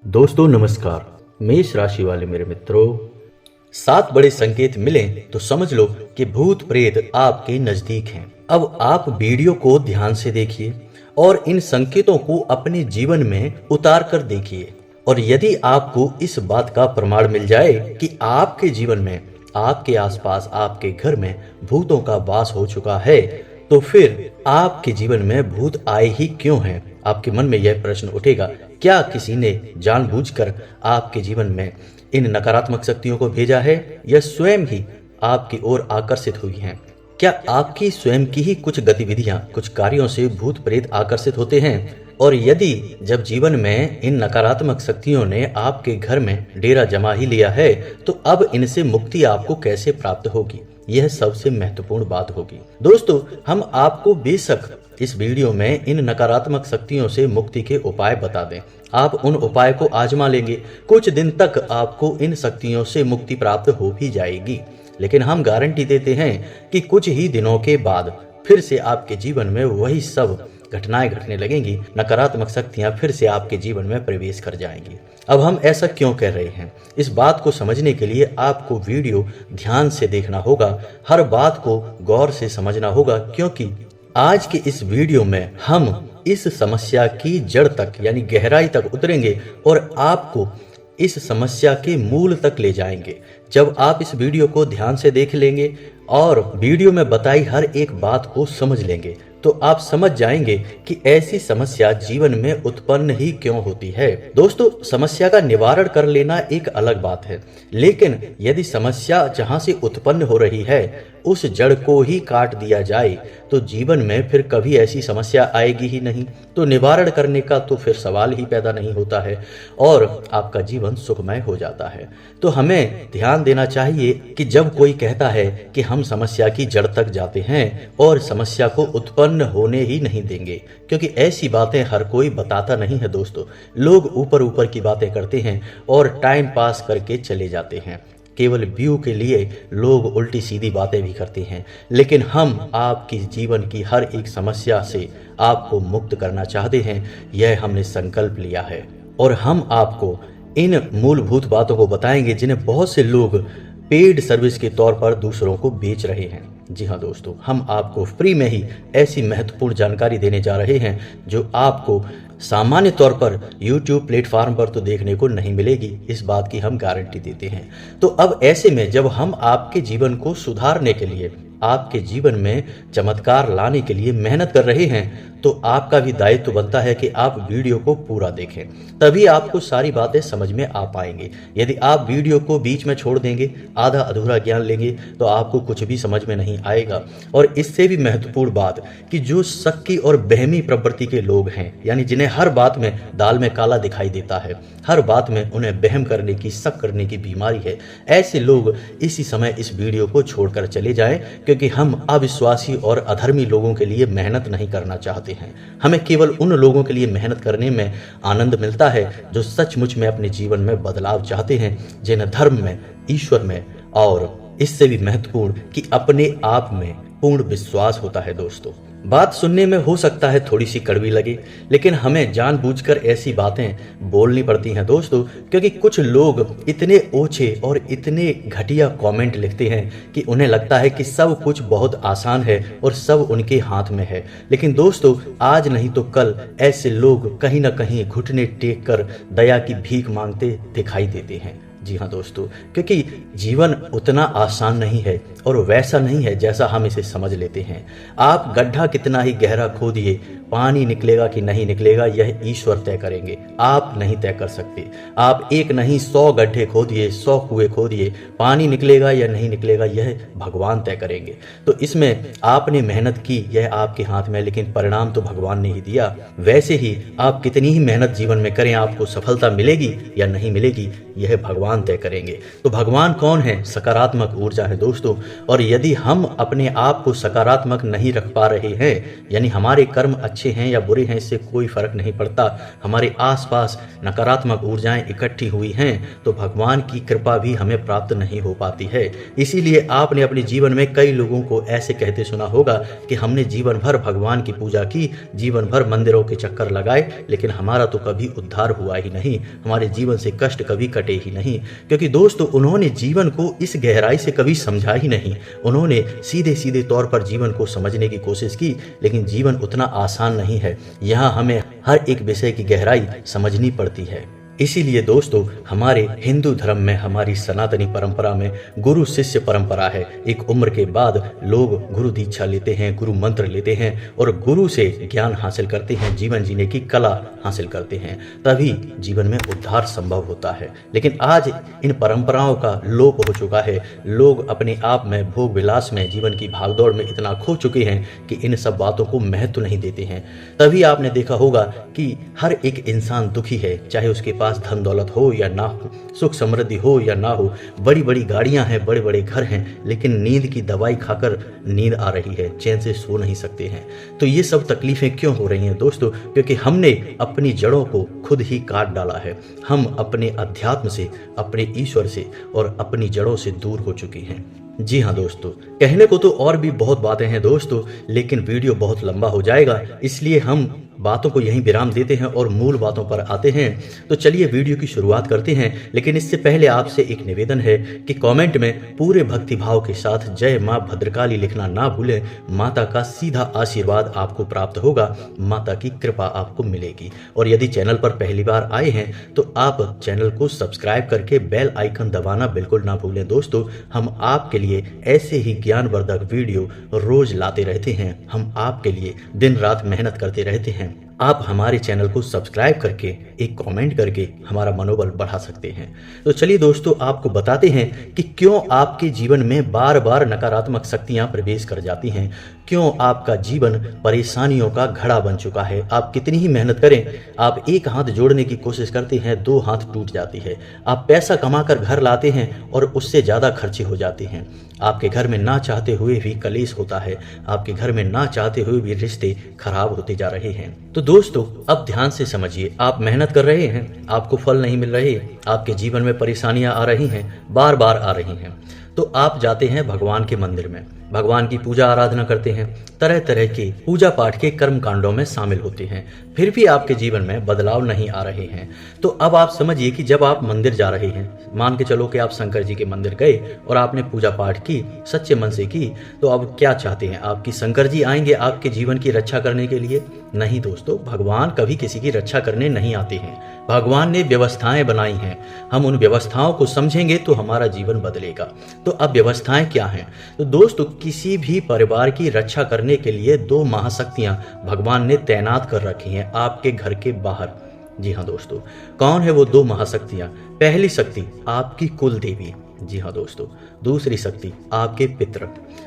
दोस्तों नमस्कार। मेष राशि वाले मेरे मित्रों, 7 बड़े संकेत मिलें तो समझ लो कि भूत प्रेत आपके नजदीक हैं। अब आप वीडियो को ध्यान से देखिए और इन संकेतों को अपने जीवन में उतार कर देखिए। और यदि आपको इस बात का प्रमाण मिल जाए कि आपके जीवन में, आपके आसपास, आपके घर में भूतों का वास हो चुका है, तो फिर आपके जीवन में भूत आए ही क्यों हैं? आपके मन में यह प्रश्न उठेगा, क्या किसी ने जानबूझकर आपके जीवन में इन नकारात्मक शक्तियों को भेजा है या स्वयं ही आपकी ओर आकर्षित हुई हैं? क्या आपकी स्वयं की ही कुछ गतिविधियां, कुछ कार्यों से भूत प्रेत आकर्षित होते हैं? और यदि जब जीवन में इन नकारात्मक शक्तियों ने आपके घर में डेरा जमा ही लिया है, तो अब इनसे मुक्ति आपको कैसे प्राप्त होगी? यह सबसे महत्वपूर्ण बात होगी। दोस्तों, हम आपको बेशक इस वीडियो में इन नकारात्मक शक्तियों से मुक्ति के उपाय बता दें। आप उन उपाय को आजमा लेंगे, कुछ दिन तक आपको इन शक्तियों से मुक्ति प्राप्त हो भी जाएगी। लेकिन हम गारंटी देते हैं कि कुछ ही दिनों के बाद फिर से आपके जीवन में वही सब घटनाएं घटने लगेंगी, नकारात्मक शक्तियां फिर से आपके जीवन में प्रवेश कर जाएंगी। अब हम ऐसा क्यों कह रहे हैं? इस बात को समझने के लिए आपको वीडियो ध्यान से देखना होगा, हर बात को गौर से समझना होगा, क्योंकि आज के इस वीडियो में हम इस समस्या की जड़ तक यानी गहराई तक उतरेंगे और आपको इस समस्या के मूल तक ले जाएंगे। जब आप इस वीडियो को ध्यान से देख लेंगे और वीडियो में बताई हर एक बात को समझ लेंगे, तो आप समझ जाएंगे कि ऐसी समस्या जीवन में उत्पन्न ही क्यों होती है। दोस्तों, समस्या का निवारण कर लेना एक अलग बात है, लेकिन यदि समस्या जहां से उत्पन्न हो रही है उस जड़ को ही काट दिया जाए तो जीवन में फिर कभी ऐसी समस्या आएगी ही नहीं। तो निवारण करने का तो फिर सवाल ही पैदा नहीं होता है और आपका जीवन सुखमय हो जाता है। तो हमें ध्यान देना चाहिए कि जब कोई कहता है कि हम समस्या की जड़ तक जाते हैं और समस्या को उत्पन्न होने ही नहीं देंगे, क्योंकि ऐसी बातें हर कोई बताता नहीं है। दोस्तों, लोग ऊपर ऊपर की बातें करते हैं और टाइम पास करके चले जाते हैं। केवल व्यू के लिए लोग उल्टी सीधी बातें भी करते हैं, लेकिन हम आपकी जीवन की हर एक समस्या से आपको मुक्त करना चाहते हैं। यह हमने संकल्प लिया है और हम आपको इन मूलभूत बातों को बताएंगे जिन्हें बहुत से लोग पेड सर्विस के तौर पर दूसरों को बेच रहे हैं। जी हाँ दोस्तों, हम आपको फ्री में ही ऐसी महत्वपूर्ण जानकारी देने जा रहे हैं जो आपको सामान्य तौर पर YouTube प्लेटफॉर्म पर तो देखने को नहीं मिलेगी। इस बात की हम गारंटी देते हैं। तो अब ऐसे में जब हम आपके जीवन को सुधारने के लिए, आपके जीवन में चमत्कार लाने के लिए मेहनत कर रहे हैं, तो आपका भी दायित्व बनता है कि आप वीडियो को पूरा देखें, तभी आपको सारी बातें समझ में आ पाएंगे। यदि आप वीडियो को बीच में छोड़ देंगे, आधा अधूरा ज्ञान लेंगे, तो आपको कुछ भी समझ में नहीं आएगा। और इससे भी महत्वपूर्ण बात कि जो शक्की और बहमी प्रवृत्ति के लोग हैं, यानी जिन्हें हर बात में दाल में काला दिखाई देता है, हर बात में उन्हें बहम करने की, शक करने की बीमारी है, ऐसे लोग इसी समय इस वीडियो को छोड़कर चले जाएं, क्योंकि हम अविश्वासी और अधर्मी लोगों के लिए मेहनत नहीं करना चाहते हैं। हमें केवल उन लोगों के लिए मेहनत करने में आनंद मिलता है जो सचमुच में अपने जीवन में बदलाव चाहते हैं, जिन्हें धर्म में, ईश्वर में और इससे भी महत्वपूर्ण कि अपने आप में पूर्ण विश्वास होता है। दोस्तों, बात सुनने में हो सकता है थोड़ी सी कड़वी लगे, लेकिन हमें जानबूझकर ऐसी बातें बोलनी पड़ती हैं दोस्तों, क्योंकि कुछ लोग इतने ओछे और इतने घटिया कमेंट लिखते हैं कि उन्हें लगता है कि सब कुछ बहुत आसान है और सब उनके हाथ में है। लेकिन दोस्तों, आज नहीं तो कल ऐसे लोग कहीं ना कहीं घुटने टेक कर दया की भीख मांगते दिखाई देते हैं। जी हाँ दोस्तों, क्योंकि जीवन उतना आसान नहीं है और वैसा नहीं है जैसा हम इसे समझ लेते हैं। आप गड्ढा कितना ही गहरा खोदिए, पानी निकलेगा कि नहीं निकलेगा यह ईश्वर तय करेंगे, आप नहीं तय कर सकते। आप एक नहीं 100 गड्ढे खोदिए, 100 कुएं खोदिए, पानी निकलेगा या नहीं निकलेगा यह भगवान तय करेंगे। तो इसमें आपने मेहनत की, यह आपके हाथ में, लेकिन परिणाम तो भगवान ने ही दिया। वैसे ही आप कितनी ही मेहनत जीवन में करें, आपको सफलता मिलेगी या नहीं मिलेगी यह भगवान तय करेंगे। तो भगवान कौन है? सकारात्मक ऊर्जा है दोस्तों। और यदि हम अपने आप को सकारात्मक नहीं रख पा रहे हैं, यानी हमारे कर्म अच्छे हैं या बुरे हैं इससे कोई फर्क नहीं पड़ता, हमारे आसपास नकारात्मक ऊर्जाएं इकट्ठी हुई हैं, तो भगवान की कृपा भी हमें प्राप्त नहीं हो पाती है। इसीलिए आपने अपने जीवन में कई लोगों को ऐसे कहते सुना होगा कि हमने जीवन भर भगवान की पूजा की, जीवन भर मंदिरों के चक्कर लगाए, लेकिन हमारा तो कभी उद्धार हुआ ही नहीं, हमारे जीवन से कष्ट कभी कटे ही नहीं। क्योंकि दोस्तों उन्होंने जीवन को इस गहराई से कभी समझा ही नहीं। उन्होंने सीधे सीधे तौर पर जीवन को समझने की कोशिश की, लेकिन जीवन उतना आसान नहीं है। यहाँ हमें हर एक विषय की गहराई समझनी पड़ती है। इसीलिए दोस्तों हमारे हिंदू धर्म में, हमारी सनातनी परंपरा में गुरु शिष्य परंपरा है। एक उम्र के बाद लोग गुरु दीक्षा लेते हैं, गुरु मंत्र लेते हैं और गुरु से ज्ञान हासिल करते हैं, जीवन जीने की कला हासिल करते हैं, तभी जीवन में उद्धार संभव होता है। लेकिन आज इन परंपराओं का लोप हो चुका है। लोग अपने आप में, भोग विलास में, जीवन की भागदौड़ में इतना खो चुके हैं कि इन सब बातों को महत्व नहीं देते हैं। तभी आपने देखा होगा कि हर एक इंसान दुखी है, चाहे उसके पास धन दौलत हो या ना हो, सुख समृद्धि हो या ना हो, बड़ी बड़ी गाड़ियां हैं, बड़े बड़े घर हैं, लेकिन नींद की दवाई खाकर नींद आ रही है, चैन से सो नहीं सकते हैं। तो ये सब तकलीफें क्यों हो रही हैं दोस्तों? क्योंकि हमने अपनी जड़ों को खुद ही काट डाला है। हम अपने अध्यात्म से, अपने ईश्वर से और अपनी जड़ों से दूर हो चुके हैं। जी हाँ दोस्तों, कहने को तो और भी बहुत बातें हैं दोस्तों, लेकिन वीडियो बहुत लंबा हो जाएगा, इसलिए हम बातों को यहीं विराम देते हैं और मूल बातों पर आते हैं। तो चलिए वीडियो की शुरुआत करते हैं, लेकिन इससे पहले आपसे एक निवेदन है कि कमेंट में पूरे भक्तिभाव के साथ जय माँ भद्रकाली लिखना ना भूलें। माता का सीधा आशीर्वाद आपको प्राप्त होगा, माता की कृपा आपको मिलेगी। और यदि चैनल पर पहली बार आए हैं तो आप चैनल को सब्सक्राइब करके बेल आइकन दबाना बिल्कुल ना भूलें दोस्तों। हम आपके लिए ऐसे ही ज्ञानवर्धक वीडियो रोज लाते रहते हैं, हम आपके लिए दिन रात मेहनत करते रहते हैं। आप हमारे चैनल को सब्सक्राइब करके एक कमेंट करके हमारा मनोबल बढ़ा सकते हैं। तो चलिए दोस्तों आपको बताते हैं कि क्यों आपके जीवन में बार बार नकारात्मक शक्तियां प्रवेश कर जाती हैं, क्यों आपका जीवन परेशानियों का घड़ा बन चुका है। आप कितनी ही मेहनत करें, आप एक हाथ जोड़ने की कोशिश करते हैं, दो हाथ टूट जाती है। आप पैसा कमाकर घर लाते हैं और उससे ज़्यादा खर्चे हो जाते हैं। आपके घर में ना चाहते हुए भी कलेश होता है, आपके घर में ना चाहते हुए भी रिश्ते खराब होते जा रहे हैं। तो दोस्तों अब ध्यान से समझिए, आप मेहनत कर रहे हैं, आपको फल नहीं मिल रहे, आपके जीवन में परेशानियां आ रही हैं, बार बार आ रही हैं, तो आप जाते हैं भगवान के मंदिर में, भगवान की पूजा आराधना करते हैं, तरह तरह के पूजा पाठ के कर्म कांडों में शामिल होते हैं, फिर भी आपके जीवन में बदलाव नहीं आ रहे हैं। तो अब आप समझिए कि जब आप मंदिर जा रहे हैं, मान के चलो कि आप शंकर जी के मंदिर गए और आपने पूजा पाठ की, सच्चे मन से की, तो अब क्या चाहते हैं? आपकी शंकर जी आएंगे आपके जीवन की रक्षा करने के लिए? नहीं दोस्तों, भगवान कभी किसी की रक्षा करने नहीं आते हैं। भगवान ने व्यवस्थाएं बनाई हैं, हम उन व्यवस्थाओं को समझेंगे तो हमारा जीवन बदलेगा। तो अब व्यवस्थाएं क्या हैं? तो दोस्तों किसी भी परिवार की रक्षा करने के लिए दो महाशक्तियां भगवान ने तैनात कर रखी हैं आपके घर के बाहर। जी हाँ दोस्तों, कौन है वो दो महाशक्तियां? पहली शक्ति आपकी कुल देवी, जी हाँ दोस्तों, दूसरी शक्ति आपके पितृ।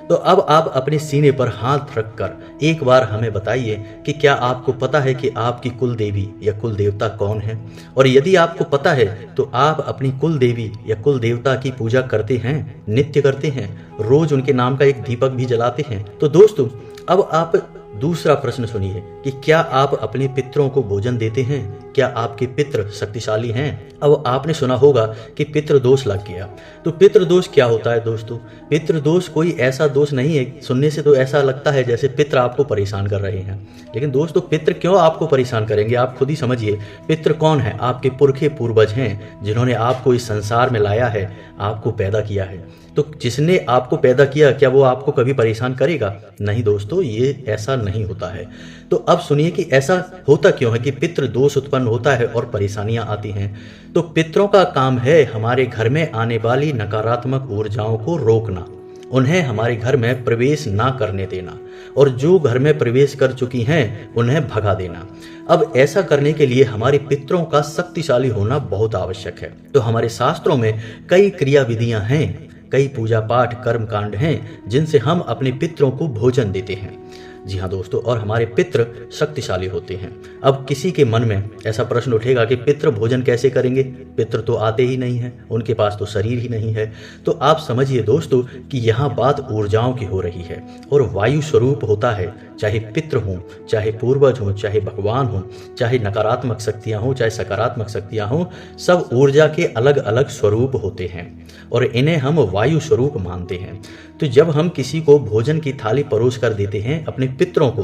तो अब आप अपने सीने पर हाथ रखकर एक बार हमें बताइए कि क्या आपको पता है कि आपकी कुल देवी या कुल देवता कौन है? और यदि आपको पता है तो आप अपनी कुल देवी या कुल देवता की पूजा करते हैं, नित्य करते हैं, रोज उनके नाम का एक दीपक भी जलाते हैं? तो दोस्तों अब आप दूसरा प्रश्न सुनिए कि क्या आप अपने पितरों को भोजन देते हैं? क्या आपके पितृ शक्तिशाली हैं? अब आपने सुना होगा कि पितृ दोष लग गया। तो पितृ दोष क्या होता है दोस्तों? पितृ दोष कोई ऐसा दोष नहीं है, सुनने से तो ऐसा लगता है जैसे पितृ आपको परेशान कर रहे हैं, लेकिन दोस्तों पितृ क्यों आपको परेशान करेंगे? आप खुद ही समझिए। पितृ कौन है? आपके पुरखे पूर्वज हैं, जिन्होंने आपको इस संसार में लाया है, आपको पैदा किया है। तो जिसने आपको पैदा किया, क्या वो आपको कभी परेशान करेगा? नहीं दोस्तों, ये ऐसा नहीं होता है। तो अब सुनिए कि ऐसा होता क्यों है कि पितृ दोष उत्पन्न होता है और परेशानियां आती हैं। तो पितरों का काम है हमारे घर में आने वाली नकारात्मक ऊर्जाओं को रोकना, उन्हें हमारे घर में प्रवेश ना करने देना, और जो घर में प्रवेश कर चुकी हैं उन्हें भगा देना। अब ऐसा करने के लिए हमारे पितरों का शक्तिशाली होना बहुत आवश्यक है। तो हमारे शास्त्रों में कई क्रिया विधियां हैं, कई पूजा पाठ कर्म कांड हैं जिनसे हम अपने पितरों को भोजन देते हैं। जी हाँ दोस्तों, और हमारे पितृ शक्तिशाली होते हैं। अब किसी के मन में ऐसा प्रश्न उठेगा कि पितृ भोजन कैसे करेंगे, पितृ तो आते ही नहीं हैं, उनके पास तो शरीर ही नहीं है। तो आप समझिए दोस्तों कि यहाँ बात ऊर्जाओं की हो रही है, और वायु स्वरूप होता है, चाहे पितृ हों, चाहे पूर्वज हों, चाहे भगवान हों, चाहे नकारात्मक शक्तियाँ हों, चाहे सकारात्मक शक्तियाँ हों, सब ऊर्जा के अलग अलग स्वरूप होते हैं और इन्हें हम वायु स्वरूप मानते हैं। तो जब हम किसी को भोजन की थाली परोस कर देते हैं अपने पितरों को,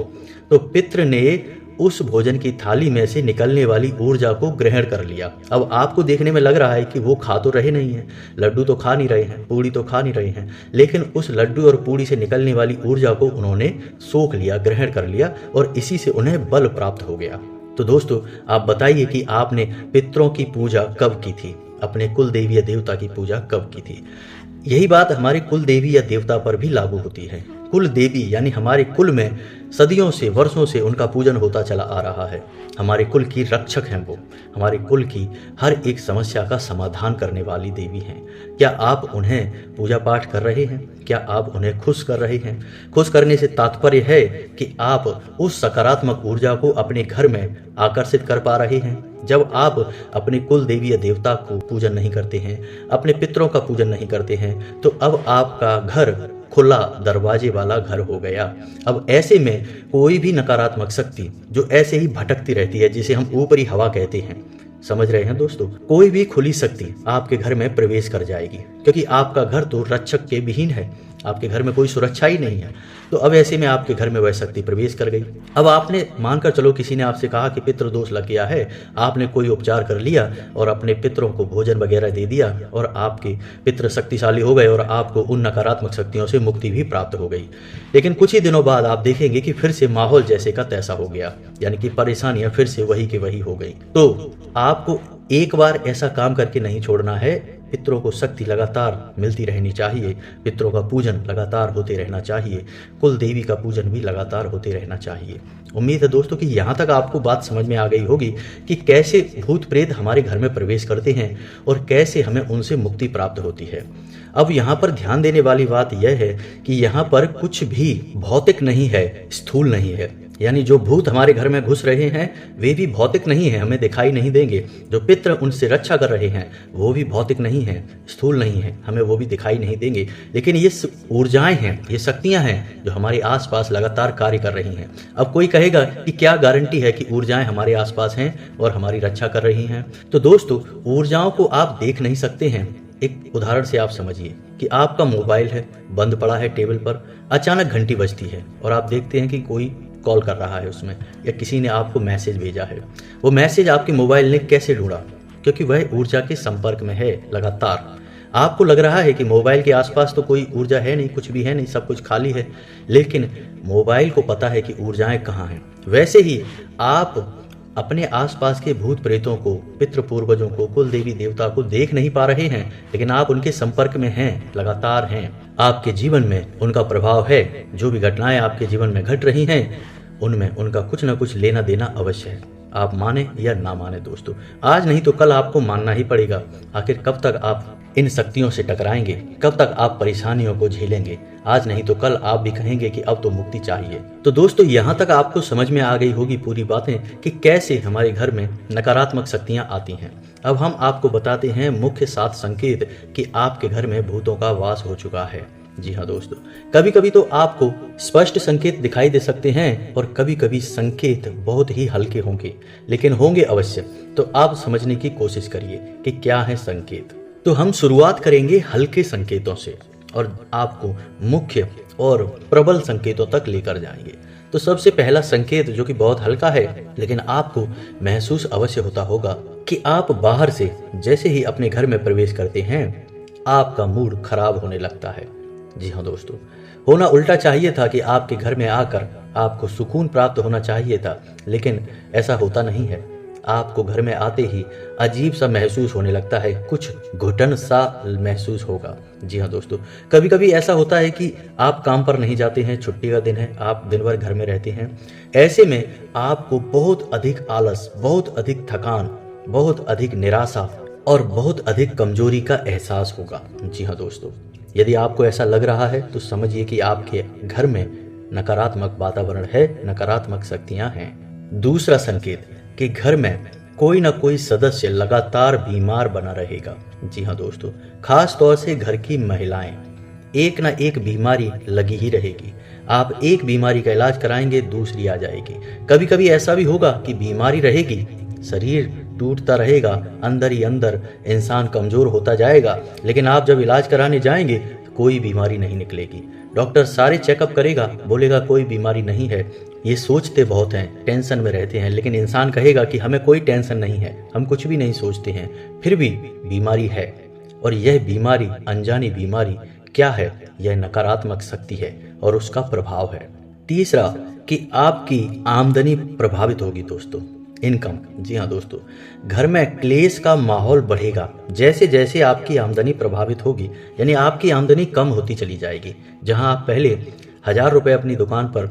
तो पितृ ने उस भोजन की थाली में से निकलने वाली ऊर्जा को ग्रहण कर लिया। अब आपको देखने में लग रहा है कि वो खा तो रहे नहीं हैं, लड्डू तो खा नहीं रहे हैं, पूड़ी तो खा नहीं रहे हैं, लेकिन उस लड्डू और पूड़ी से निकलने वाली ऊर्जा को उन्होंने सोख लिया, ग्रहण कर लिया, और इसी से उन्हें बल प्राप्त हो गया। तो दोस्तों आप बताइए कि आपने पितरों की पूजा कब की थी, अपने कुल देवी या देवता की पूजा कब की थी? यही बात हमारे कुल देवी या देवता पर भी लागू होती है। कुल देवी यानी हमारे कुल में सदियों से, वर्षों से उनका पूजन होता चला आ रहा है। हमारे कुल की रक्षक हैं वो, हमारे कुल की हर एक समस्या का समाधान करने वाली देवी हैं। क्या आप उन्हें पूजा पाठ कर रहे हैं? क्या आप उन्हें खुश कर रहे हैं? खुश करने से तात्पर्य है कि आप उस सकारात्मक ऊर्जा को अपने घर में आकर्षित कर पा रहे हैं। जब आप अपने कुल देवी या देवता को पूजन नहीं करते हैं, अपने पितरों का पूजन नहीं करते हैं, तो अब आपका घर खुला दरवाजे वाला घर हो गया। अब ऐसे में कोई भी नकारात्मक शक्ति जो ऐसे ही भटकती रहती है, जिसे हम ऊपरी हवा कहते हैं, समझ रहे हैं दोस्तों, कोई भी खुली शक्ति आपके घर में प्रवेश कर जाएगी, क्योंकि आपका घर तो रक्षक के विहीन है, आपके घर में कोई सुरक्षा ही नहीं है। तो अब ऐसे में आपके घर में वह शक्ति प्रवेश कर गई। अब आपने मानकर चलो किसी ने आपसे कहा कि पितृ दोष लग गया है, आपने कोई उपचार कर लिया और अपने पितरों को भोजन वगैरह दे दिया और आपके पितृ शक्तिशाली हो गए और आपको उन नकारात्मक शक्तियों से मुक्ति भी प्राप्त हो गई। लेकिन कुछ ही दिनों बाद आप देखेंगे कि फिर से माहौल जैसे का तैसा हो गया, यानी कि परेशानियां फिर से वही के वही हो गई। तो आपको एक बार ऐसा काम करके नहीं छोड़ना है, पितरों को शक्ति लगातार मिलती रहनी चाहिए, पितरों का पूजन लगातार होते रहना चाहिए, कुल देवी का पूजन भी लगातार होते रहना चाहिए। उम्मीद है दोस्तों कि यहाँ तक आपको बात समझ में आ गई होगी कि कैसे भूत प्रेत हमारे घर में प्रवेश करते हैं और कैसे हमें उनसे मुक्ति प्राप्त होती है। अब यहाँ पर ध्यान देने वाली बात यह है कि यहाँ पर कुछ भी भौतिक नहीं है, स्थूल नहीं है। यानी जो भूत हमारे घर में घुस रहे हैं वे भी भौतिक नहीं है, हमें दिखाई नहीं देंगे। जो पितृ उनसे रक्षा कर रहे हैं वो भी भौतिक नहीं है, स्थूल नहीं है, हमें वो भी दिखाई नहीं देंगे। लेकिन ये ऊर्जाएं हैं, ये शक्तियां हैं जो हमारे आसपास लगातार कार्य कर रही हैं। अब कोई कहेगा कि क्या गारंटी है कि ऊर्जाएं हमारे आसपास हैं और हमारी रक्षा कर रही हैं? तो दोस्तों ऊर्जाओं को आप देख नहीं सकते हैं। एक उदाहरण से आप समझिए कि आपका मोबाइल है, बंद पड़ा है टेबल पर, अचानक घंटी बजती है और आप देखते हैं कि कोई कॉल कर रहा है उसमें, या किसी ने आपको मैसेज भेजा है। वो मैसेज आपके मोबाइल ने कैसे ढूंढा? क्योंकि वह ऊर्जा के संपर्क में है लगातार। आपको लग रहा है कि मोबाइल के आसपास तो कोई ऊर्जा है नहीं, कुछ भी है नहीं, सब कुछ खाली है, लेकिन मोबाइल को पता है कि ऊर्जाएं कहाँ हैं। वैसे ही आप अपने आसपास के भूत प्रेतों को, पितृ पूर्वजों को, कुल देवी देवता को देख नहीं पा रहे हैं, लेकिन आप उनके संपर्क में हैं, लगातार हैं। आपके जीवन में उनका प्रभाव है। जो भी घटनाएं आपके जीवन में घट रही हैं उनमें उनका कुछ ना कुछ लेना देना अवश्य है, आप माने या ना माने दोस्तों। आज नहीं तो कल आपको मानना ही पड़ेगा। आखिर कब तक आप इन शक्तियों से टकराएंगे? कब तक आप परेशानियों को झेलेंगे? आज नहीं तो कल आप भी कहेंगे कि अब तो मुक्ति चाहिए। तो दोस्तों यहाँ तक आपको समझ में आ गई होगी पूरी बातें कि कैसे हमारे घर में नकारात्मक शक्तियाँ आती हैं। अब हम आपको बताते हैं मुख्य 7 संकेत कि आपके घर में भूतों का वास हो चुका है। जी हाँ दोस्तों, कभी कभी तो आपको स्पष्ट संकेत दिखाई दे सकते हैं और कभी कभी संकेत बहुत ही हल्के होंगे, लेकिन होंगे अवश्य। तो आप समझने की कोशिश करिए कि क्या है संकेत। तो हम शुरुआत करेंगे हल्के संकेतों से और आपको मुख्य और प्रबल संकेतों तक लेकर जाएंगे। तो सबसे पहला संकेत जो कि बहुत हल्का है, लेकिन आपको महसूस अवश्य होता होगा कि आप बाहर से जैसे ही अपने घर में प्रवेश करते हैं आपका मूड खराब होने लगता है। जी हाँ दोस्तों, होना उल्टा चाहिए था कि आपके घर में आकर आपको सुकून प्राप्त होना चाहिए था, लेकिन ऐसा होता नहीं है। आपको घर में आते ही अजीब सा महसूस होने लगता है, कुछ घुटन सा महसूस होगा। जी हाँ दोस्तों, कभी कभी ऐसा होता है कि आप काम पर नहीं जाते हैं, छुट्टी का दिन है, आप दिन भर घर में रहते हैं। ऐसे में आपको बहुत अधिक आलस, बहुत अधिक थकान, बहुत अधिक निराशा और बहुत अधिक कमजोरी का एहसास होगा। जी हाँ दोस्तों, यदि आपको ऐसा लग रहा है तो समझिए कि आपके घर में नकारात्मक वातावरण है, नकारात्मक शक्तियां हैं। दूसरा संकेत कि घर में कोई ना कोई सदस्य लगातार बीमार बना रहेगा। जी हाँ दोस्तों, खास तौर से घर की महिलाएं, एक ना एक बीमारी लगी ही रहेगी। आप एक बीमारी का इलाज कराएंगे, दूसरी आ जाएगी। कभी कभी ऐसा भी होगा कि बीमारी रहेगी, शरीर टूटता रहेगा, अंदर ही अंदर इंसान कमजोर होता जाएगा, लेकिन आप जब इलाज कराने जाएंगे तो कोई बीमारी नहीं निकलेगी। डॉक्टर सारे चेकअप करेगा, बोलेगा कोई बीमारी नहीं है। ये सोचते बहुत हैं, टेंशन में रहते हैं, लेकिन इंसान कहेगा कि हमें कोई टेंशन नहीं है, हम कुछ भी नहीं सोचते हैं, फिर भी बीमारी है। और यह बीमारी, अनजानी बीमारी क्या है? यह नकारात्मक शक्ति है और उसका प्रभाव है। तीसरा कि आपकी आमदनी प्रभावित होगी दोस्तों, इनकम। जी हाँ दोस्तों, घर में क्लेश का माहौल बढ़ेगा। जैसे जैसे आपकी आमदनी प्रभावित होगी, यानी आपकी आमदनी कम होती चली जाएगी। जहां आप पहले 1000 रुपए अपनी दुकान पर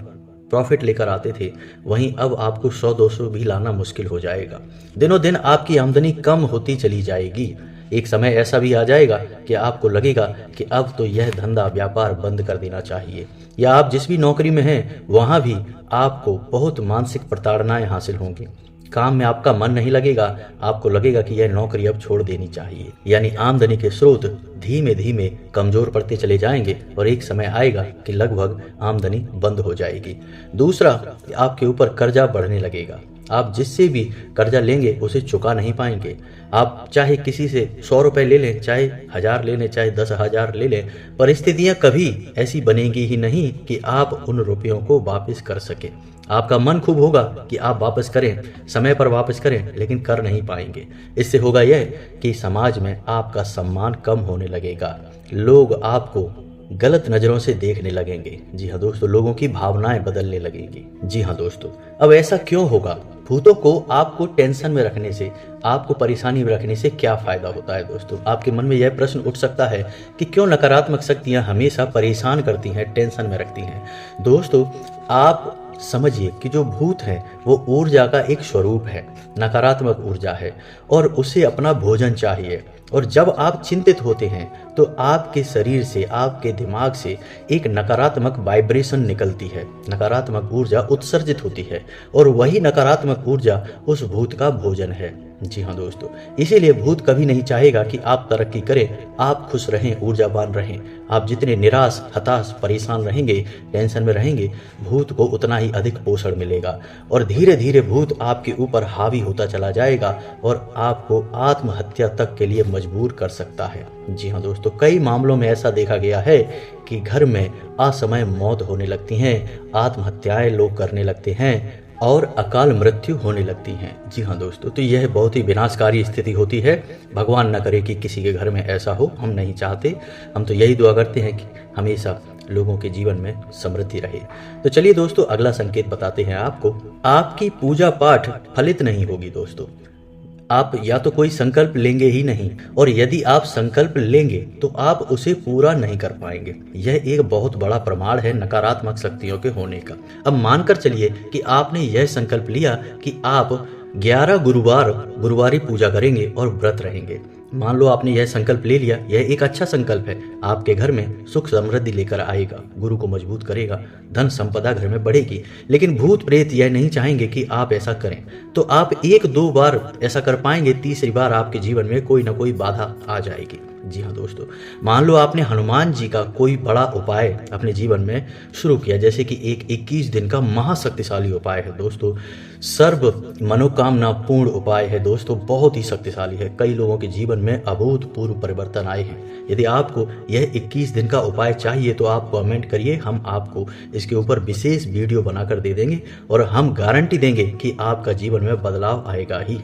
प्रॉफिट लेकर आते थे, वहीं अब आपको 100-200 भी लाना मुश्किल हो जाएगा। दिनों दिन आपकी आमदनी कम होती चली जाएगी। एक समय ऐसा भी आ जाएगा कि आपको लगेगा कि अब तो यह धंधा व्यापार बंद कर देना चाहिए। या आप जिस भी नौकरी में हैं वहां भी आपको बहुत मानसिक प्रताड़नाएं हासिल होंगी। काम में आपका मन नहीं लगेगा, आपको लगेगा कि यह नौकरी अब छोड़ देनी चाहिए। यानी आमदनी के स्रोत धीमे धीमे कमजोर पड़ते चले जाएंगे और एक समय आएगा कि लगभग आमदनी बंद हो जाएगी। दूसरा, आपके ऊपर कर्जा बढ़ने लगेगा। आप जिससे भी कर्जा लेंगे उसे चुका नहीं पाएंगे। आप चाहे किसी से 100 रुपए ले लें, चाहे 1000 ले लें, चाहे 10,000 ले लें, परिस्थितियां कभी ऐसी बनेंगी ही नहीं कि आप उन रुपयों को वापस कर सके। आपका मन खूब होगा कि आप वापस करें, समय पर वापस करें, लेकिन कर नहीं पाएंगे। इससे होगा यह कि समाज में आपका सम्मान कम होने लगेगा। लोग आपको गलत नजरों से देखने लगेंगे। जी हाँ दोस्तों, लोगों की भावनाएं बदलने लगेंगी। जी हाँ दोस्तों, अब ऐसा क्यों होगा? भूतों को आपको टेंशन में रखने से, आपको परेशानी में रखने से क्या फायदा होता है दोस्तों? आपके मन में यह प्रश्न उठ सकता है कि क्यों नकारात्मक शक्तियां हमेशा परेशान करती हैं, टेंशन में रखती हैं। दोस्तों, आप समझिए कि जो भूत है वो ऊर्जा का एक स्वरूप है, नकारात्मक ऊर्जा है, और उसे अपना भोजन चाहिए। और जब आप चिंतित होते हैं तो आपके शरीर से, आपके दिमाग से एक नकारात्मक वाइब्रेशन निकलती है, नकारात्मक ऊर्जा उत्सर्जित होती है, और वही नकारात्मक ऊर्जा उस भूत का भोजन है। जी हाँ दोस्तों, इसीलिए भूत कभी नहीं चाहेगा कि आप तरक्की करें, आप खुश रहें, ऊर्जावान रहें। आप जितने निराश, हताश, परेशान रहेंगे, टेंशन में रहेंगे, भूत को उतना ही अधिक पोषण मिलेगा, और धीरे धीरे भूत आपके ऊपर हावी होता चला जाएगा और आपको आत्महत्या तक के लिए मजबूर कर सकता है। जी हाँ दोस्तों, कई मामलों में ऐसा देखा गया है कि घर में असमय मौत होने लगती हैं, आत्महत्याएं लोग करने लगते हैं और अकाल मृत्यु होने लगती हैं। जी हाँ दोस्तों, तो यह बहुत ही विनाशकारी स्थिति होती है। भगवान न करे कि किसी के घर में ऐसा हो, हम नहीं चाहते। हम तो यही दुआ करते हैं कि हमेशा लोगों के जीवन में समृद्धि रहे। तो चलिए दोस्तों, अगला संकेत बताते हैं आपको। आपकी पूजा पाठ फलित नहीं होगी दोस्तों। आप या तो कोई संकल्प लेंगे ही नहीं, और यदि आप संकल्प लेंगे तो आप उसे पूरा नहीं कर पाएंगे। यह एक बहुत बड़ा प्रमाण है नकारात्मक शक्तियों के होने का। अब मानकर चलिए कि आपने यह संकल्प लिया कि आप 11 गुरुवारी पूजा करेंगे और व्रत रहेंगे। मान लो आपने यह संकल्प ले लिया, यह एक अच्छा संकल्प है, आपके घर में सुख समृद्धि लेकर आएगा, गुरु को मजबूत करेगा, धन संपदा घर में बढ़ेगी। लेकिन भूत प्रेत यह नहीं चाहेंगे कि आप ऐसा करें, तो आप 1-2 बार ऐसा कर पाएंगे, तीसरी बार आपके जीवन में कोई ना कोई बाधा आ जाएगी। जी हाँ दोस्तों, मान लो आपने हनुमान जी का कोई बड़ा उपाय अपने जीवन में शुरू किया, जैसे कि एक 21 दिन का महाशक्तिशाली उपाय है दोस्तों, सर्व मनोकामना पूर्ण उपाय है दोस्तों, बहुत ही शक्तिशाली है। कई लोगों के जीवन में अभूतपूर्व परिवर्तन आए हैं। यदि आपको यह 21 दिन का उपाय चाहिए तो आप कमेंट करिए, हम आपको इसके ऊपर विशेष वीडियो बनाकर दे देंगे और हम गारंटी देंगे कि आपका जीवन में बदलाव आएगा ही।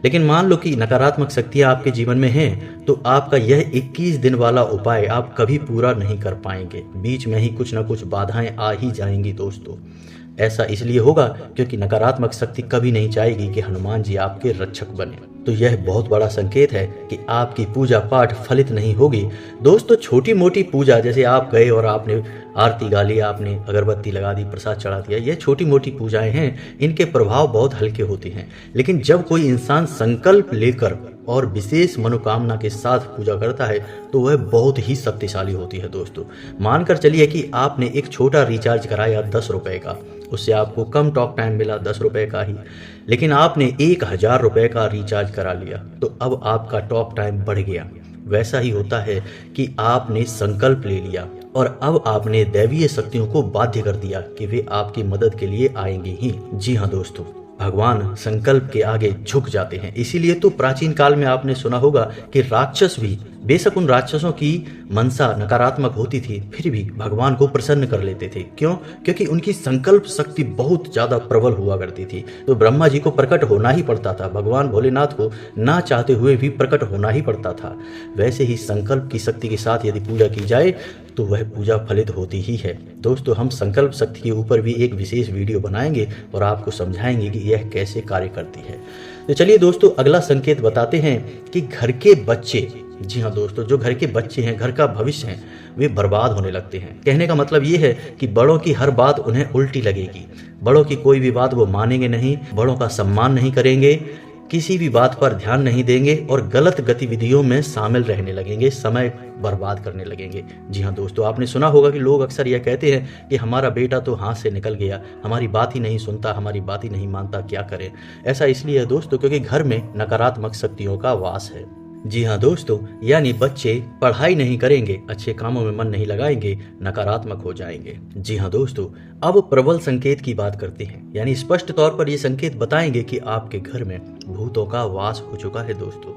लेकिन मान लो कि नकारात्मक शक्तियां आपके जीवन में हैं, तो आपका यह 21 दिन वाला उपाय आप कभी पूरा नहीं कर पाएंगे। बीच में ही कुछ ना कुछ बाधाएं आ ही जाएंगी दोस्तों। ऐसा इसलिए होगा क्योंकि नकारात्मक शक्ति कभी नहीं चाहेगी कि हनुमान जी आपके रक्षक बने। तो यह बहुत बड़ा संकेत है कि आपकी पूजा पाठ फलित नहीं होगी दोस्तों। छोटी मोटी पूजा, जैसे आप गए और आपने आरती गा ली, आपने अगरबत्ती लगा दी, प्रसाद चढ़ा दिया, यह छोटी मोटी पूजाएं हैं, इनके प्रभाव बहुत हल्के होते हैं। लेकिन जब कोई इंसान संकल्प लेकर और विशेष मनोकामना के साथ पूजा करता है तो वह बहुत ही शक्तिशाली होती है दोस्तों। मानकर चलिए कि आपने एक छोटा रिचार्ज कराया 10 रुपए का, उससे आपको कम टॉक टाइम मिला 10 रुपए का ही, लेकिन आपने 1000 रुपए का रिचार्ज करा लिया तो अब आपका टॉक टाइम बढ़ गया। वैसा ही होता है कि आपने संकल्प ले लिया और अब आपने दैवीय शक्तियों को बाध्य कर दिया कि वे आपकी मदद के लिए आएंगी ही। जी हाँ दोस्तों, भगवान संकल्प के आगे झुक जाते हैं। इसीलिए तो प्राचीन काल में आपने सुना होगा कि राक्षस भी, बेशक उन राक्षसों की मनसा नकारात्मक होती थी, फिर भी भगवान को प्रसन्न कर लेते थे। क्यों? क्योंकि उनकी संकल्प शक्ति बहुत ज्यादा प्रबल हुआ करती थी। तो ब्रह्मा जी को प्रकट होना ही पड़ता था, भगवान भोलेनाथ को ना चाहते हुए भी प्रकट होना ही पड़ता था। वैसे ही संकल्प की शक्ति के साथ यदि पूजा की जाए तो वह पूजा फलित होती ही है। दोस्तों, हम संकल्प शक्ति के ऊपर भी एक विशेष वीडियो बनाएंगे और आपको समझाएंगे कि यह कैसे कार्य करती है। तो चलिए दोस्तों, अगला संकेत बताते हैं कि घर के बच्चे, जी हाँ दोस्तों, जो घर के बच्चे हैं, घर का भविष्य हैं, वे बर्बाद होने लगते हैं। कहने का मतलब ये है कि बड़ों की हर बात उन्हें उल्टी लगेगी, बड़ों की कोई भी बात वो मानेंगे नहीं, बड़ों का सम्मान नहीं करेंगे, किसी भी बात पर ध्यान नहीं देंगे और गलत गतिविधियों में शामिल रहने लगेंगे, समय बर्बाद करने लगेंगे। जी हाँ दोस्तों, आपने सुना होगा कि लोग अक्सर यह कहते हैं कि हमारा बेटा तो हाथ से निकल गया, हमारी बात ही नहीं सुनता, हमारी बात ही नहीं मानता, क्या करें। ऐसा इसलिए है दोस्तों क्योंकि घर में नकारात्मक शक्तियों का वास है। जी हाँ दोस्तों, यानी बच्चे पढ़ाई नहीं करेंगे, अच्छे कामों में मन नहीं लगाएंगे, नकारात्मक हो जाएंगे। जी हाँ दोस्तों, अब प्रबल संकेत की बात करते हैं, यानी स्पष्ट तौर पर ये संकेत बताएंगे कि आपके घर में भूतों का वास हो चुका है। दोस्तों,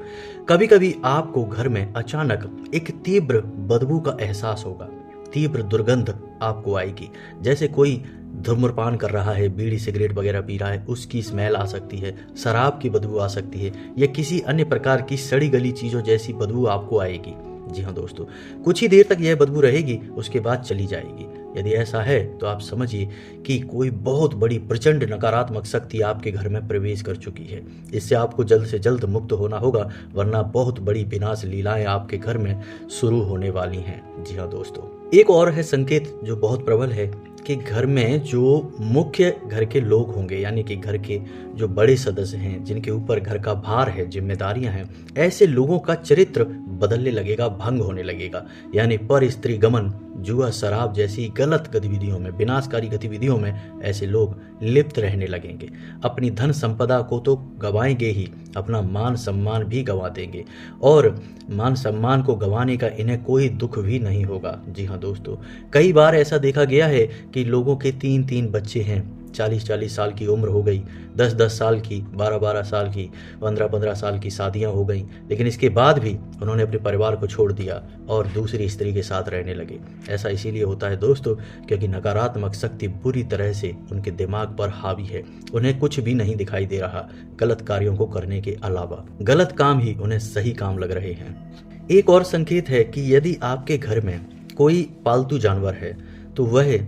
कभी कभी आपको घर में अचानक एक तीव्र बदबू का एहसास होगा, तीव्र दुर्गंध आपको आएगी, जैसे कोई धूम्रपान कर रहा है, बीड़ी सिगरेट वगैरह पी रहा है, उसकी स्मेल आ सकती है, शराब की बदबू आ सकती है, या किसी अन्य प्रकार की सड़ी गली चीज़ों जैसी बदबू आपको आएगी। जी हाँ दोस्तों, कुछ ही देर तक यह बदबू रहेगी, उसके बाद चली जाएगी। यदि ऐसा है तो आप समझिए कि कोई बहुत बड़ी प्रचंड नकारात्मक शक्ति आपके घर में प्रवेश कर चुकी है। इससे आपको जल्द से जल्द मुक्त होना होगा, वरना बहुत बड़ी विनाश लीलाएं आपके घर में शुरू होने वाली हैं। जी हाँ दोस्तों, एक और है संकेत जो बहुत प्रबल है कि घर में जो मुख्य घर के लोग होंगे, यानी कि घर के जो बड़े सदस्य हैं, जिनके ऊपर घर का भार है, जिम्मेदारियां हैं, ऐसे लोगों का चरित्र बदलने लगेगा, भंग होने लगेगा। यानी पर स्त्री गमन, जुआ, शराब जैसी गलत गतिविधियों में, विनाशकारी गतिविधियों में ऐसे लोग लिप्त रहने लगेंगे। अपनी धन संपदा को तो गंवाएंगे ही, अपना मान सम्मान भी गंवा देंगे, और मान सम्मान को गंवाने का इन्हें कोई दुख भी नहीं होगा। जी हाँ दोस्तों, कई बार ऐसा देखा गया है कि लोगों के 3-3 बच्चे हैं, 40-40 साल की उम्र हो गई, 10-10 साल की, 12-12 साल की, 15-15 साल की शादियां हो गई, लेकिन इसके बाद भी उन्होंने अपने परिवार को छोड़ दिया और दूसरी स्त्री के साथ रहने लगे। ऐसा इसीलिए होता है दोस्तों क्योंकि नकारात्मक शक्ति बुरी तरह से उनके दिमाग पर हावी है। उन्हें कुछ भी नहीं दिखाई दे रहा गलत कार्यों को करने के अलावा, गलत काम ही उन्हें सही काम लग रहे हैं। एक और संकेत है कि यदि आपके घर में कोई पालतू जानवर है तो वह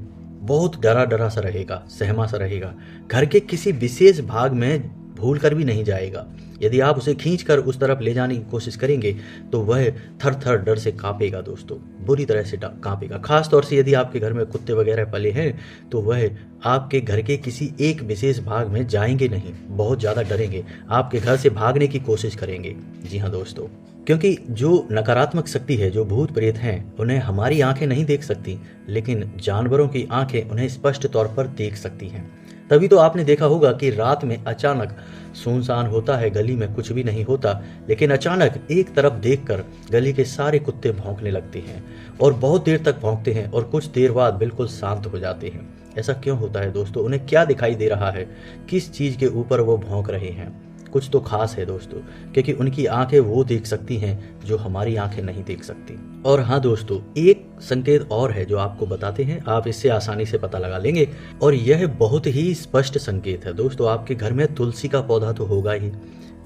बहुत डरा डरा सा रहेगा, सहमा सा रहेगा, घर के किसी विशेष भाग में भूल कर भी नहीं जाएगा। यदि आप उसे खींचकर उस तरफ ले जाने की कोशिश करेंगे तो वह थर थर डर से कांपेगा दोस्तों, बुरी तरह से कांपेगा। खास तौर से यदि आपके घर में कुत्ते वगैरह पले हैं तो वह आपके घर के किसी एक विशेष भाग में जाएंगे नहीं, बहुत ज़्यादा डरेंगे, आपके घर से भागने की कोशिश करेंगे। जी हाँ दोस्तों, क्योंकि जो नकारात्मक शक्ति है, जो भूत प्रेत हैं, उन्हें हमारी आंखें नहीं देख सकती, लेकिन जानवरों की आंखें उन्हें स्पष्ट तौर पर देख सकती हैं। तभी तो आपने देखा होगा कि रात में अचानक सुनसान होता है, गली में कुछ भी नहीं होता, लेकिन अचानक एक तरफ देखकर गली के सारे कुत्ते भौंकने लगते हैं और बहुत देर तक भौंकते हैं और कुछ देर बाद बिल्कुल शांत हो जाते हैं। ऐसा क्यों होता है दोस्तों? उन्हें क्या दिखाई दे रहा है? किस चीज़ के ऊपर वो भौंक रहे हैं? कुछ तो खास है दोस्तों, क्योंकि उनकी आंखें वो देख सकती हैं जो हमारी आंखें नहीं देख सकती। और हाँ दोस्तों, एक संकेत और है जो आपको बताते हैं, आप इससे आसानी से पता लगा लेंगे, और यह बहुत ही स्पष्ट संकेत है दोस्तों। आपके घर में तुलसी का पौधा तो होगा ही।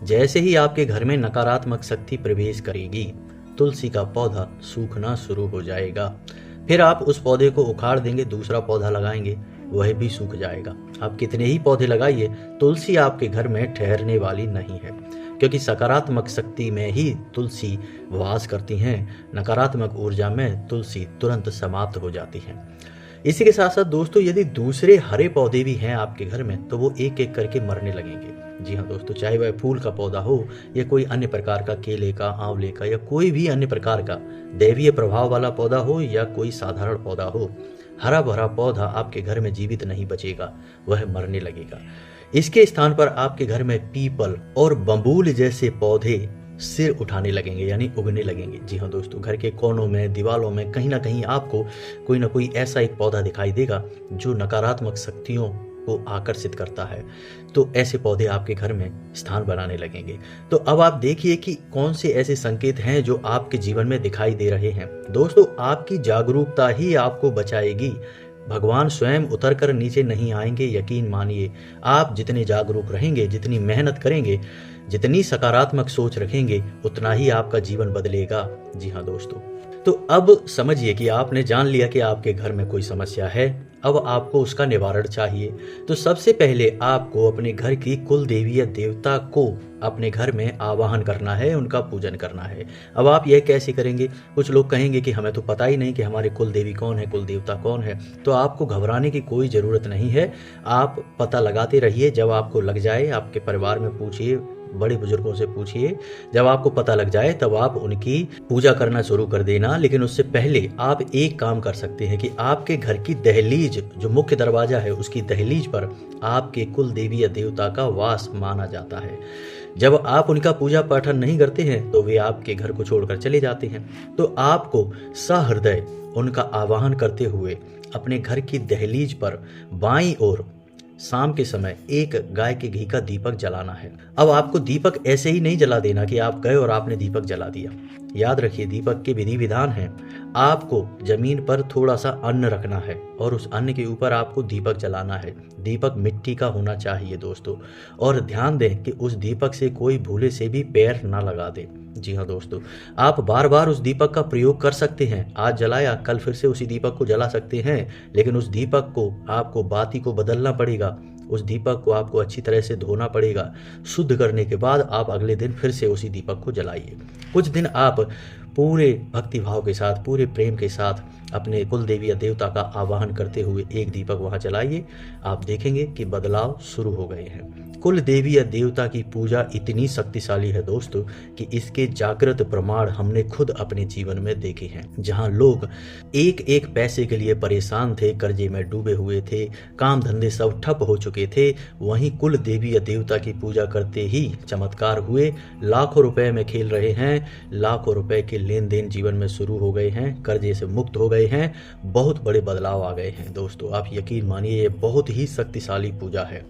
जैसे ही आपके घर में नकारात्मक शक्ति प्रवेश करेगी, तुलसी का पौधा सूखना शुरू हो जाएगा। फिर आप उस पौधे को उखाड़ देंगे, दूसरा पौधा लगाएंगे, वह भी सूख जाएगा। आप कितने ही पौधे लगाइए, तुलसी आपके घर में ठहरने वाली नहीं है, क्योंकि सकारात्मक शक्ति में ही तुलसी वास करती हैं, नकारात्मक ऊर्जा में तुलसी तुरंत समाप्त हो जाती है। इसी के साथ साथ दोस्तों, यदि दूसरे हरे पौधे भी हैं आपके घर में तो वो एक एक करके मरने लगेंगे। जी हाँ दोस्तों, चाहे वह फूल का पौधा हो या कोई अन्य प्रकार का, केले का, आंवले का या कोई भी अन्य प्रकार का दैवीय प्रभाव वाला पौधा हो या कोई साधारण पौधा हो, हरा भरा पौधा आपके घर में जीवित नहीं बचेगा, वह मरने लगेगा। इसके स्थान पर आपके घर में पीपल और बबूल जैसे पौधे सिर उठाने लगेंगे, यानी उगने लगेंगे। जी हाँ दोस्तों, घर के कोनों में, दीवारों में कहीं ना कहीं आपको कोई ना कोई ऐसा एक पौधा दिखाई देगा जो नकारात्मक शक्तियों को आकर्षित करता है। तो ऐसे पौधे आपके घर में स्थान बनाने लगेंगे। तो अब आप देखिए कि कौन से ऐसे संकेत हैं जो आपके जीवन में दिखाई दे रहे हैं। दोस्तों, आपकी जागरूकता ही आपको बचाएगी। भगवान स्वयं उतर कर नीचे नहीं आएंगे, यकीन मानिए। आप जितने जागरूक रहेंगे, जितनी मेहनत करेंगे, जितनी सकारात्मक सोच रखेंगे, उतना ही आपका जीवन बदलेगा। जी हाँ दोस्तों, तो अब समझिए कि आपने जान लिया कि आपके घर में कोई समस्या है, अब आपको उसका निवारण चाहिए। तो सबसे पहले आपको अपने घर की कुल देवी या देवता को अपने घर में आवाहन करना है, उनका पूजन करना है। अब आप यह कैसे करेंगे? कुछ लोग कहेंगे कि हमें तो पता ही नहीं कि हमारे कुल देवी कौन है, कुल देवता कौन है। तो आपको घबराने की कोई ज़रूरत नहीं है। आप पता लगाते रहिए। जब आपको लग जाए, आपके परिवार में पूछिए, बड़े बुजुर्गों से पूछिए। जब आपको पता लग जाए तब आप उनकी पूजा करना शुरू कर देना। लेकिन उससे पहले आप एक काम कर सकते हैं कि आपके घर की दहलीज, जो मुख्य दरवाजा है, उसकी दहलीज पर आपके कुल देवी या देवता का वास माना जाता है। जब आप उनका पूजा पाठन नहीं करते हैं तो वे आपके घर को छोड़कर चले जाते हैं। तो आपको सहृदय उनका आवाहन करते हुए अपने घर की दहलीज पर बाईं ओर शाम के समय एक गाय के घी का दीपक जलाना है। अब आपको दीपक ऐसे ही नहीं जला देना कि आप गए और आपने दीपक जला दिया। याद रखिए, दीपक के विधि विधान हैं। आपको जमीन पर थोड़ा सा अन्न रखना है और उस अन्न के ऊपर आपको दीपक जलाना है। दीपक मिट्टी का होना चाहिए दोस्तों, और ध्यान दें कि उस दीपक से कोई भूले से भी पैर ना लगा दे। जी हाँ दोस्तों, आप बार बार उस दीपक का प्रयोग कर सकते हैं। आज जलाया, कल फिर से उसी दीपक को जला सकते हैं, लेकिन उस दीपक को आपको बाती को बदलना पड़ेगा। उस दीपक को आपको अच्छी तरह से धोना पड़ेगा। शुद्ध करने के बाद आप अगले दिन फिर से उसी दीपक को जलाइए। कुछ दिन आप पूरे भक्तिभाव के साथ, पूरे प्रेम के साथ अपने कुल देवी या देवता का आवाहन करते हुए एक दीपक वहां जलाइए। आप देखेंगे कि बदलाव शुरू हो गए हैं। कुल देवी या देवता की पूजा इतनी शक्तिशाली है दोस्तों कि इसके जागृत प्रमाण हमने खुद अपने जीवन में देखे हैं। जहां लोग एक एक पैसे के लिए परेशान थे, कर्जे में डूबे हुए थे, काम धंधे सब ठप हो चुके थे, वहीं कुल देवी या देवता की पूजा करते ही चमत्कार हुए। लाखों रुपए में खेल रहे हैं, लाखों रुपए के लेन देन जीवन में शुरू हो गए हैं, कर्जे से मुक्त हो गए हैं, बहुत बड़े बदलाव आ गए हैं। दोस्तों, आप यकीन मानिए, ये बहुत ही शक्तिशाली पूजा है।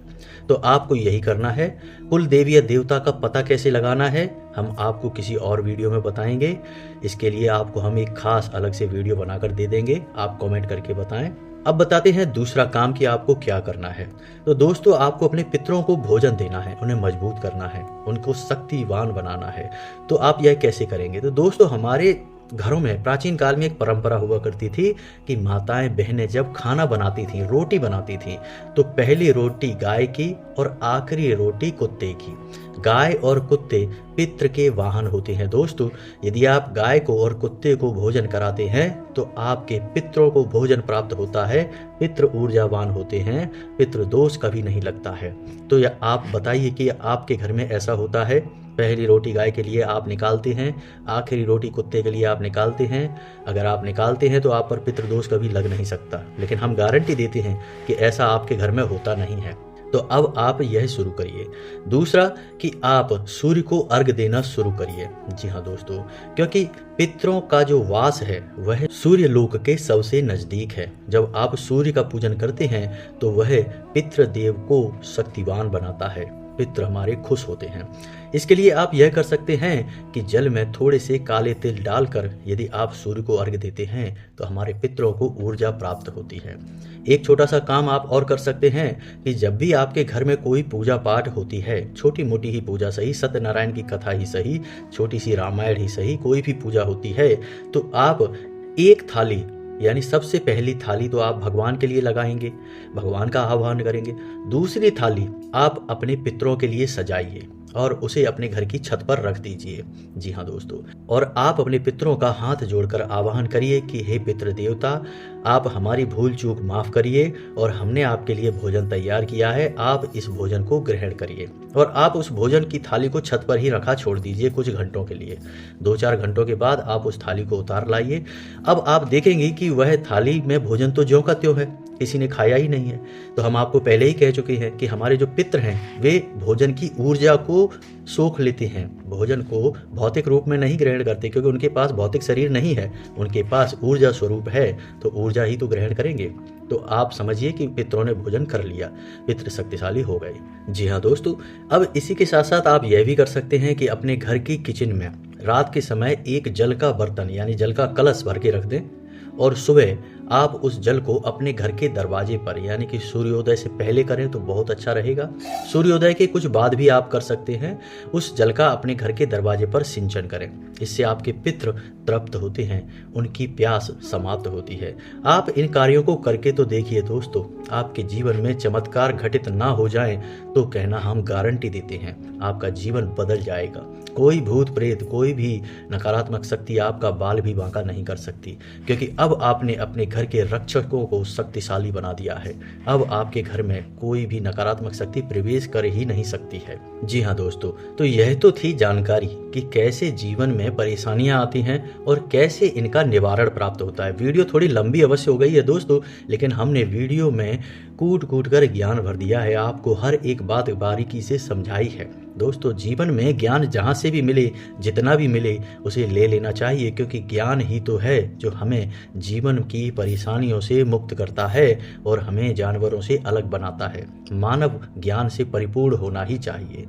तो आपको यही करना है। कुल देवी या देवता का पता कैसे लगाना है, हम आपको किसी और वीडियो में बताएंगे। इसके लिए आपको हम एक खास अलग से वीडियो बनाकर दे देंगे, आप कमेंट करके बताएं। अब बताते हैं दूसरा काम कि आपको क्या करना है। तो दोस्तों, आपको अपने पितरों को भोजन देना है, उन्हें मजबूत करना है, उनको शक्तिवान बनाना है। तो आप यह कैसे करेंगे? तो दोस्तों, हमारे घरों में प्राचीन काल में एक परंपरा हुआ करती थी कि माताएं बहनें जब खाना बनाती थीं, रोटी बनाती थीं, तो पहली रोटी गाय की और आखिरी रोटी कुत्ते की। गाय और कुत्ते पितृ के वाहन होते हैं दोस्तों। यदि आप गाय को और कुत्ते को भोजन कराते हैं तो आपके पितरों को भोजन प्राप्त होता है, पितृ ऊर्जावान होते हैं, पितृ दोष कभी नहीं लगता है। तो यह आप बताइए कि आपके घर में ऐसा होता है? पहली रोटी गाय के लिए आप निकालते हैं, आखिरी रोटी कुत्ते के लिए आप निकालते हैं। अगर आप निकालते हैं तो आप पर पितृदोष कभी लग नहीं सकता, लेकिन हम गारंटी देते हैं कि ऐसा आपके घर में होता नहीं है। तो अब आप यह शुरू करिए। दूसरा कि आप सूर्य को अर्घ देना शुरू करिए। जी हाँ दोस्तों, क्योंकि पितरों का जो वास है वह सूर्य लोक के सबसे नजदीक है। जब आप सूर्य का पूजन करते हैं तो वह पितृदेव को शक्तिवान बनाता है, पितृ हमारे खुश होते हैं। इसके लिए आप यह कर सकते हैं कि जल में थोड़े से काले तिल डालकर यदि आप सूर्य को अर्घ देते हैं तो हमारे पितरों को ऊर्जा प्राप्त होती है। एक छोटा सा काम आप और कर सकते हैं कि जब भी आपके घर में कोई पूजा पाठ होती है, छोटी मोटी ही पूजा सही, सत्यनारायण की कथा ही सही, छोटी सी रामायण ही सही, कोई भी पूजा होती है, तो आप एक थाली, यानी सबसे पहली थाली तो आप भगवान के लिए लगाएंगे, भगवान का आह्वान करेंगे। दूसरी थाली आप अपने पितरों के लिए सजाइए। और उसे अपने घर की छत पर रख दीजिए। जी हाँ दोस्तों, और आप अपने पितरों का हाथ जोड़कर आवाहन करिए कि हे पितृ देवता, आप हमारी भूल चूक माफ करिए और हमने आपके लिए भोजन तैयार किया है, आप इस भोजन को ग्रहण करिए। और आप उस भोजन की थाली को छत पर ही रखा छोड़ दीजिए कुछ घंटों के लिए। 2-4 घंटों के बाद आप उस थाली को उतार लाइए। अब आप देखेंगे कि वह थाली में भोजन तो ज्यों का त्यों है, किसी ने खाया ही नहीं है। तो हम आपको पहले ही कह चुके हैं कि हमारे जो पितृ हैं वे भोजन की ऊर्जा को सोख लेते हैं, भोजन को भौतिक रूप में नहीं ग्रहण करते, क्योंकि उनके पास भौतिक शरीर नहीं है, उनके पास ऊर्जा स्वरूप है, तो ऊर्जा ही तो ग्रहण करेंगे। तो आप समझिए कि पितरों ने भोजन कर लिया, पितृ शक्तिशाली हो गए। जी हाँ दोस्तों, अब इसी के साथ साथ आप यह भी कर सकते हैं कि अपने घर की किचन में रात के समय एक जल का बर्तन यानी जल का कलश भर के रख दें और सुबह आप उस जल को अपने घर के दरवाजे पर यानी कि सूर्योदय से पहले करें तो बहुत अच्छा रहेगा। सूर्योदय के कुछ बाद भी आप कर सकते हैं। उस जल का अपने घर के दरवाजे पर सिंचन करें, इससे आपके पितृ तृप्त होते हैं, उनकी प्यास समाप्त होती है। आप इन कार्यों को करके तो देखिए दोस्तों, आपके जीवन में चमत्कार घटित ना हो जाए तो कहना हम गारंटी देते हैं आपका जीवन बदल जाएगा। कोई भूत प्रेत, कोई भी नकारात्मक शक्ति आपका बाल भी बांका नहीं कर सकती, क्योंकि अब आपने अपने घर के रक्षकों को शक्तिशाली बना दिया है। अब आपके घर में कोई भी नकारात्मक शक्ति प्रवेश कर ही नहीं सकती है। जी हाँ दोस्तों, तो यह तो थी जानकारी कि कैसे जीवन में परेशानियां आती हैं और कैसे इनका निवारण प्राप्त होता है। वीडियो थोड़ी लंबी अवश्य हो गई है दोस्तों, लेकिन हमने वीडियो में कूट कूट कर ज्ञान भर दिया है, आपको हर एक बात बारीकी से समझाई है। दोस्तों, जीवन में ज्ञान जहाँ से भी मिले, जितना भी मिले, उसे ले लेना चाहिए, क्योंकि ज्ञान ही तो है जो हमें जीवन की परेशानियों से मुक्त करता है और हमें जानवरों से अलग बनाता है। मानव ज्ञान से परिपूर्ण होना ही चाहिए।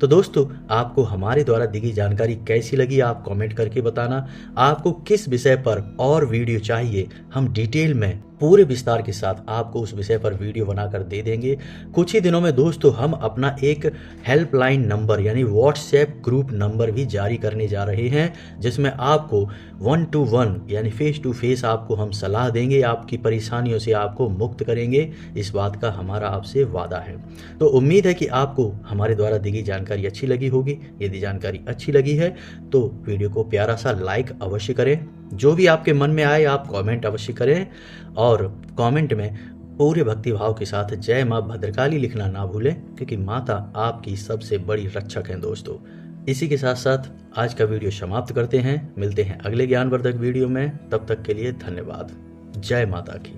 तो दोस्तों, आपको हमारे द्वारा दी गई जानकारी कैसी लगी आप कमेंट करके बताना। आपको किस विषय पर और वीडियो चाहिए, हम डिटेल में पूरे विस्तार के साथ आपको उस विषय पर वीडियो बनाकर दे देंगे। कुछ ही दिनों में दोस्तों हम अपना एक हेल्पलाइन नंबर यानी व्हाट्सएप ग्रुप नंबर भी जारी करने जा रहे हैं, जिसमें आपको 1-to-1 यानी फेस टू फेस आपको हम सलाह देंगे, आपकी परेशानियों से आपको मुक्त करेंगे। इस बात का हमारा आपसे वादा है। तो उम्मीद है कि आपको हमारे द्वारा दी गई जानकारी अच्छी लगी होगी। यदि जानकारी अच्छी लगी है तो वीडियो को प्यारा सा लाइक अवश्य करें, जो भी आपके मन में आए आप कमेंट अवश्य करें और कमेंट में पूरे भक्तिभाव के साथ जय माँ भद्रकाली लिखना ना भूलें, क्योंकि माता आपकी सबसे बड़ी रक्षक हैं दोस्तों। इसी के साथ साथ आज का वीडियो समाप्त करते हैं। मिलते हैं अगले ज्ञानवर्धक वीडियो में, तब तक के लिए धन्यवाद। जय माता की।